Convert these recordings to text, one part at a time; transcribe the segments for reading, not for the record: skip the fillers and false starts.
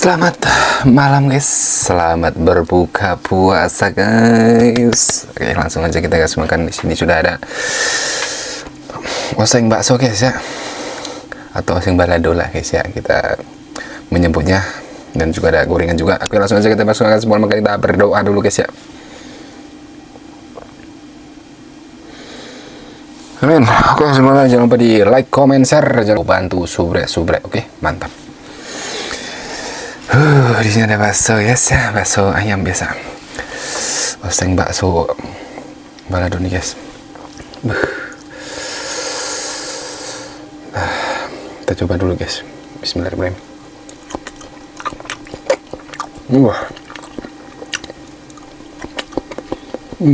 Selamat malam guys, selamat berbuka puasa guys. Oke, langsung aja kita guys makan. Di sini sudah ada oseng bakso guys ya, atau oseng balado lah guys ya kita menyebutnya, dan juga ada gorengan juga. Oke, langsung aja kita masukkan semua, maka kita berdoa dulu guys ya. Amin. Oke, semuanya jangan lupa di like, comment, share, jangan lupa bantu subrek. Oke, mantap. Di sini ada bakso guys ya, bakso ayam biasa. Oseng bakso balado nih guys. Kita coba dulu guys. Bismillahirrahmanirrahim.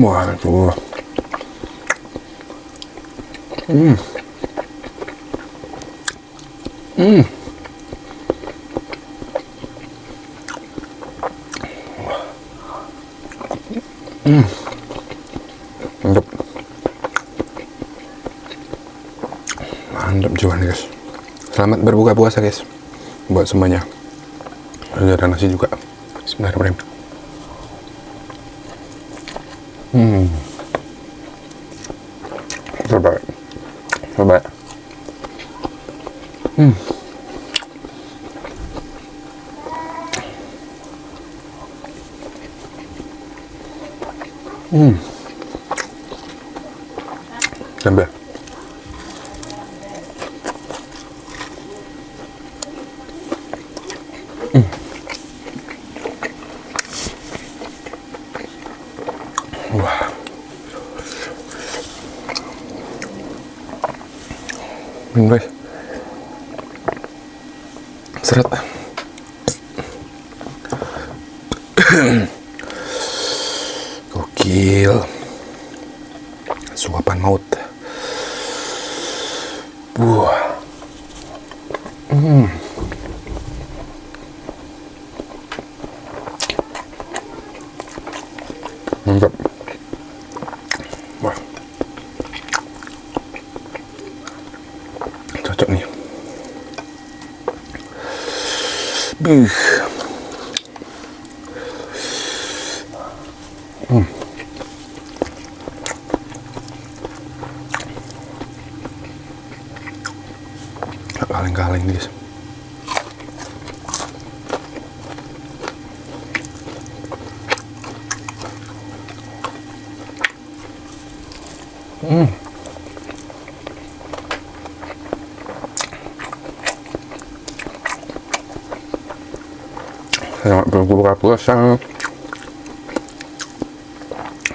Wah tuh. Mantap. Mantap juga nih guys. Selamat berbuka puasa guys buat semuanya. Ada nasi juga. Bismillahirrahmanirrahim. Terbaik. Sambil. Wah. Guys. Seret. Gokil. Suapan maut. Mantap. Wah. Cocok nih. Kaleng-kaleng guys. Selamat berbuka puasa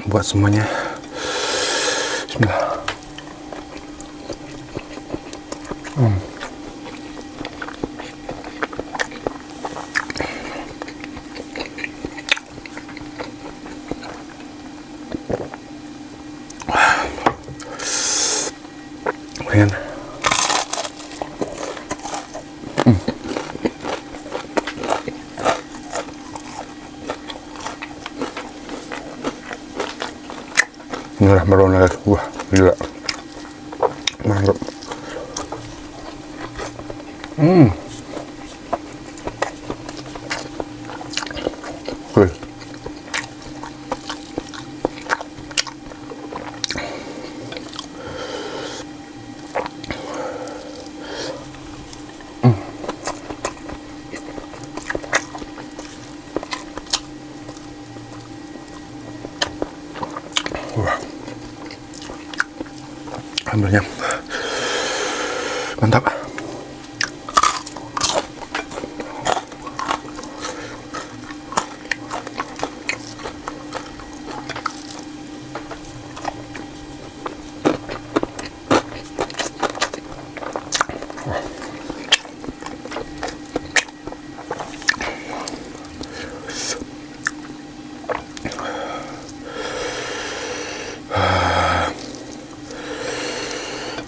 buat semuanya. Bismillah. Keren. Merah merona guys. Wah, gila. Mantap. Oke. Wah. Alhamdulillah. Mantap.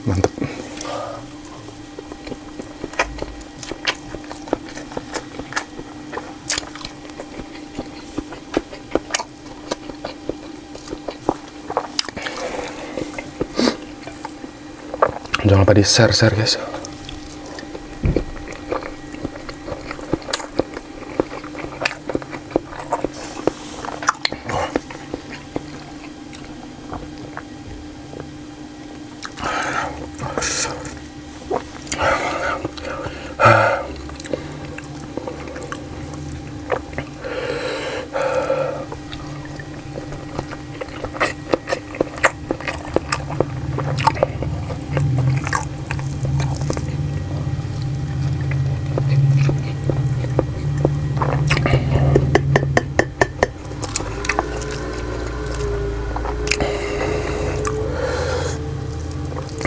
Mantap. Jangan lupa di share guys.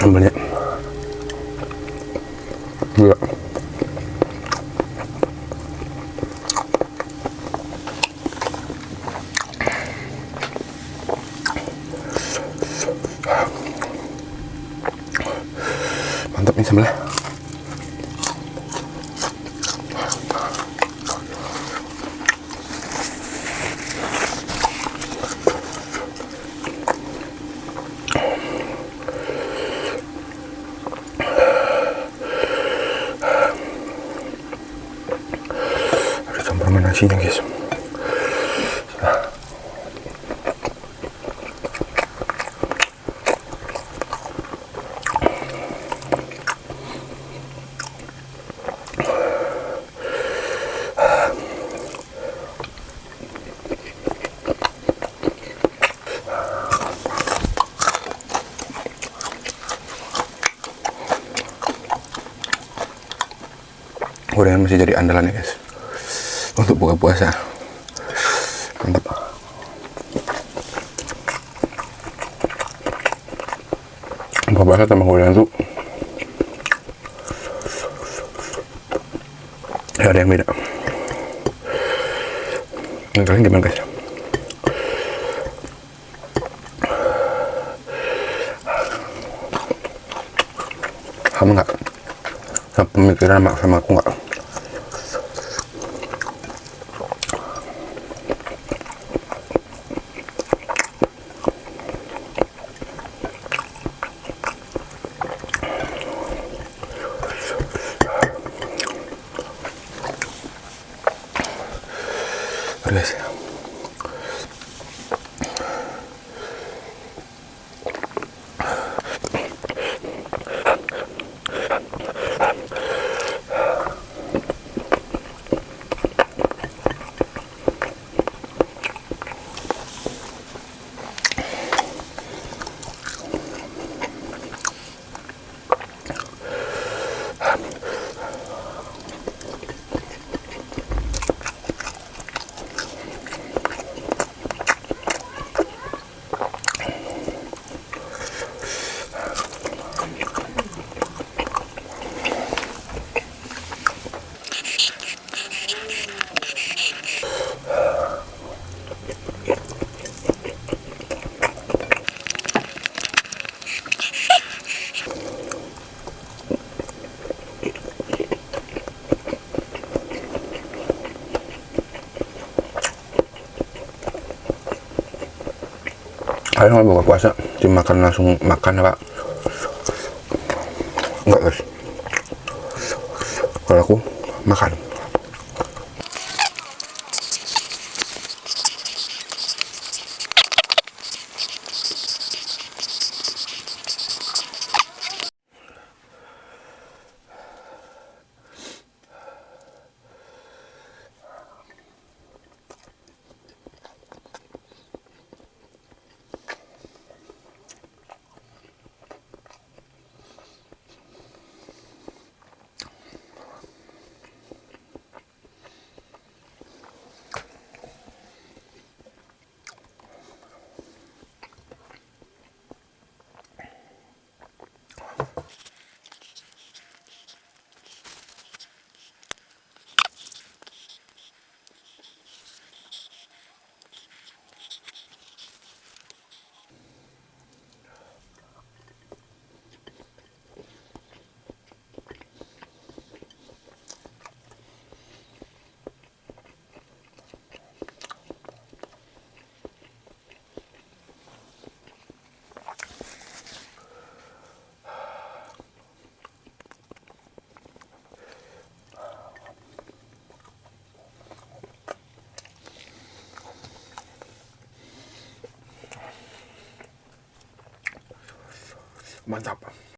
sambalnya gila. Mantap nih sambalnya. Ada campur sama nasinya guys. Gorengan masih jadi andalan ya guys untuk buka puasa. Mantap. Buka puasa tambah gorengan tuh ya ada yang beda. Nah, kalian gimana guys? Sama nggak? Sama pemikiran sama aku nggak? Guys, kalian kalau buka puasa cuma makan langsung makan apa? Enggak guys, kalau aku makan. Mantap.